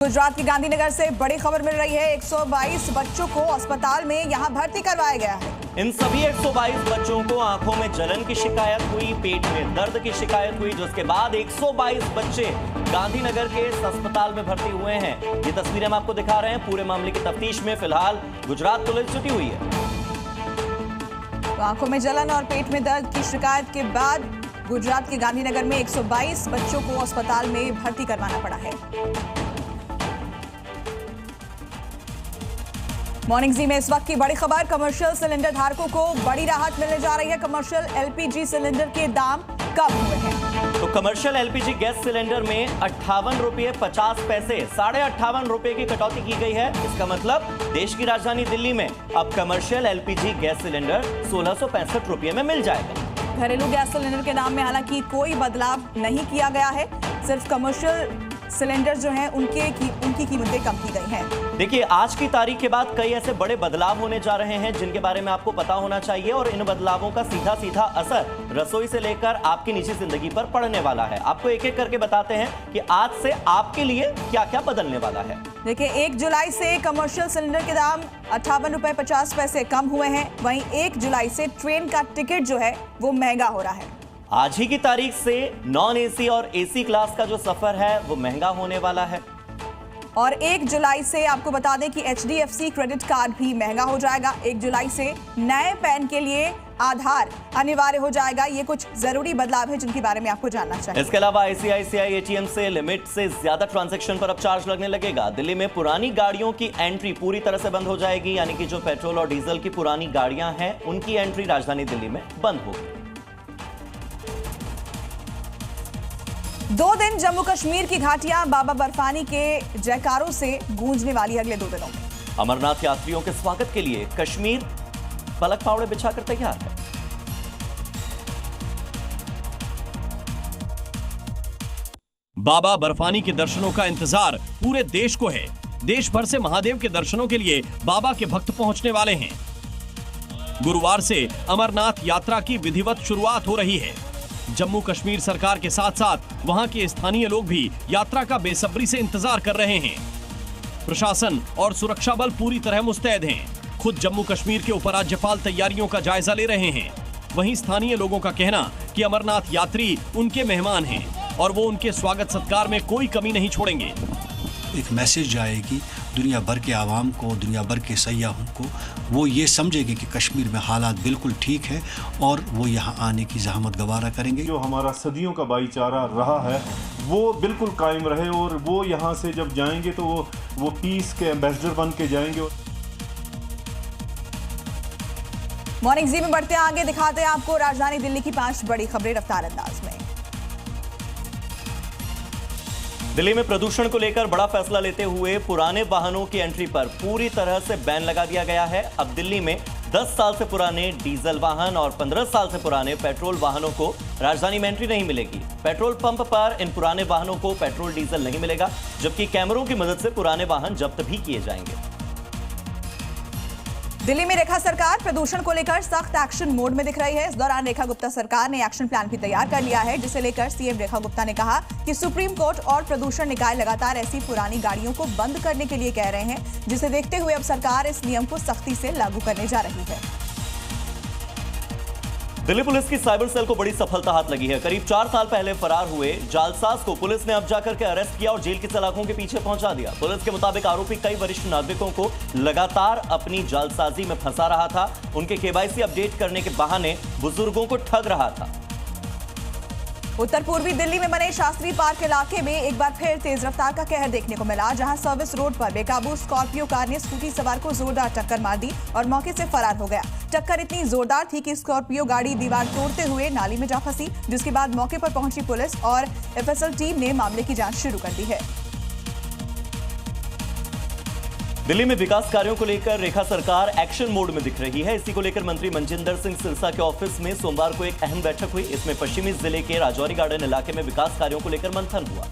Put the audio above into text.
गुजरात के गांधीनगर से बड़ी खबर मिल रही है। 122 बच्चों को अस्पताल में यहां भर्ती करवाया गया है। इन सभी 122 बच्चों को आंखों में जलन की शिकायत हुई, पेट में दर्द की शिकायत हुई, जिसके बाद 122 बच्चे गांधीनगर के इस अस्पताल में भर्ती हुए हैं। ये तस्वीरें हम आपको दिखा रहे हैं। पूरे मामले की तफ्तीश में फिलहाल गुजरात पुलिस जुटी हुई है। तो आंखों में जलन और पेट में दर्द की शिकायत के बाद गुजरात के गांधीनगर में 122 बच्चों को अस्पताल में भर्ती करवाना पड़ा है। मॉर्निंग जी में इस वक्त की बड़ी खबर, कमर्शियल सिलेंडर धारकों को बड़ी राहत मिलने जा रही है। कमर्शियल एलपीजी सिलेंडर के दाम कम हुए हैं। तो कमर्शियल एलपीजी गैस सिलेंडर में 58 रुपये 50 पैसे, 58.5 रुपए की कटौती की गई है। इसका मतलब देश की राजधानी दिल्ली में अब कमर्शियल एलपीजी गैस सिलेंडर 1665 रुपये में मिल जाएगा। घरेलू गैस सिलेंडर के दाम में हालांकि कोई बदलाव नहीं किया गया है, सिर्फ कमर्शियल सिलेंडर जो हैं उनकी कीमतें कम की गई हैं। देखिए, आज की तारीख के बाद कई ऐसे बड़े बदलाव होने जा रहे हैं जिनके बारे में आपको पता होना चाहिए, और इन बदलावों का सीधा सीधा असर रसोई से लेकर आपकी निजी जिंदगी पर पड़ने वाला है। आपको एक एक करके बताते हैं कि आज से आपके लिए क्या क्या बदलने वाला है। देखिए, 1 जुलाई से कमर्शियल सिलेंडर के दाम 58 रुपए 50 पैसे कम हुए हैं। वहीं 1 जुलाई से ट्रेन का टिकट जो है वो महंगा हो रहा है। आज ही की तारीख से नॉन एसी और एसी क्लास का जो सफर है वो महंगा होने वाला है। और 1 जुलाई से आपको बता दें कि HDFC क्रेडिट कार्ड भी महंगा हो जाएगा। 1 जुलाई से नए पैन के लिए आधार अनिवार्य हो जाएगा। ये कुछ जरूरी बदलाव है जिनके बारे में आपको जानना चाहिए। इसके अलावा ICICI ATM से लिमिट से ज्यादा ट्रांजैक्शन पर अब चार्ज लगने लगेगा। दिल्ली में पुरानी गाड़ियों की एंट्री पूरी तरह से बंद हो जाएगी, यानी कि जो पेट्रोल और डीजल की पुरानी गाड़ियां हैं उनकी एंट्री राजधानी दिल्ली में बंद होगी। 2 दिन जम्मू कश्मीर की घाटियां बाबा बर्फानी के जयकारों से गूंजने वाली है अगले 2 दिनों में। अमरनाथ यात्रियों के स्वागत के लिए कश्मीर पलक फावड़े बिछाकर तैयार है। बाबा बर्फानी के दर्शनों का इंतजार पूरे देश को है। देश भर से महादेव के दर्शनों के लिए बाबा के भक्त पहुंचने वाले हैं। गुरुवार से अमरनाथ यात्रा की विधिवत शुरुआत हो रही है। जम्मू कश्मीर सरकार के साथ साथ वहां के स्थानीय लोग भी यात्रा का बेसब्री से इंतजार कर रहे हैं। प्रशासन और सुरक्षा बल पूरी तरह मुस्तैद हैं। खुद जम्मू कश्मीर के उपराज्यपाल तैयारियों का जायजा ले रहे हैं। वहीं स्थानीय लोगों का कहना कि अमरनाथ यात्री उनके मेहमान हैं और वो उनके स्वागत सत्कार में कोई कमी नहीं छोड़ेंगे। एक मैसेज जाएगी दुनिया भर के आवाम को, दुनिया भर के सयाहों को, वो ये समझेंगे कि कश्मीर में हालात बिल्कुल ठीक है और वो यहाँ आने की जहमत गवारा करेंगे। जो हमारा सदियों का भाईचारा रहा है वो बिल्कुल कायम रहे, और वो यहाँ से जब जाएंगे तो वो पीस के एम्बेसडर बन के जाएंगे। मॉर्निंग जी में बढ़ते आगे दिखाते हैं आपको राजधानी दिल्ली की 5 बड़ी खबरें रफ्तार अंदाज में। दिल्ली में प्रदूषण को लेकर बड़ा फैसला लेते हुए पुराने वाहनों की एंट्री पर पूरी तरह से बैन लगा दिया गया है। अब दिल्ली में 10 साल से पुराने डीजल वाहन और 15 साल से पुराने पेट्रोल वाहनों को राजधानी में एंट्री नहीं मिलेगी। पेट्रोल पंप पर इन पुराने वाहनों को पेट्रोल डीजल नहीं मिलेगा, जबकि कैमरों की मदद से पुराने वाहन जब्त भी किए जाएंगे। दिल्ली में रेखा सरकार प्रदूषण को लेकर सख्त एक्शन मोड में दिख रही है। इस दौरान रेखा गुप्ता सरकार ने एक्शन प्लान भी तैयार कर लिया है, जिसे लेकर सीएम रेखा गुप्ता ने कहा कि सुप्रीम कोर्ट और प्रदूषण निकाय लगातार ऐसी पुरानी गाड़ियों को बंद करने के लिए कह रहे हैं, जिसे देखते हुए अब सरकार इस नियम को सख्ती से लागू करने जा रही है। दिल्ली पुलिस की साइबर सेल को बड़ी सफलता हाथ लगी है। करीब 4 साल पहले फरार हुए जालसाज को पुलिस ने अब जाकर के अरेस्ट किया और जेल की सलाखों के पीछे पहुंचा दिया। पुलिस के मुताबिक आरोपी कई वरिष्ठ नागरिकों को लगातार अपनी जालसाजी में फंसा रहा था। उनके KYC अपडेट करने के बहाने बुजुर्गों को ठग रहा था। उत्तर पूर्वी दिल्ली में बने शास्त्री पार्क इलाके में एक बार फिर तेज रफ्तार का कहर देखने को मिला, जहां सर्विस रोड पर बेकाबू स्कॉर्पियो कार ने स्कूटी सवार को जोरदार टक्कर मार दी और मौके से फरार हो गया। टक्कर इतनी जोरदार थी कि स्कॉर्पियो गाड़ी दीवार तोड़ते हुए नाली में जा फंसी, जिसके बाद मौके पर पहुंची पुलिस और FSL टीम ने मामले की जांच शुरू कर दी है। दिल्ली में विकास कार्यों को लेकर रेखा सरकार एक्शन मोड में दिख रही है। इसी को लेकर मंत्री मनजिंदर सिंह सिरसा के ऑफिस में सोमवार को एक अहम बैठक हुई। इसमें पश्चिमी जिले के राजौरी गार्डन इलाके में विकास कार्यों को लेकर मंथन हुआ।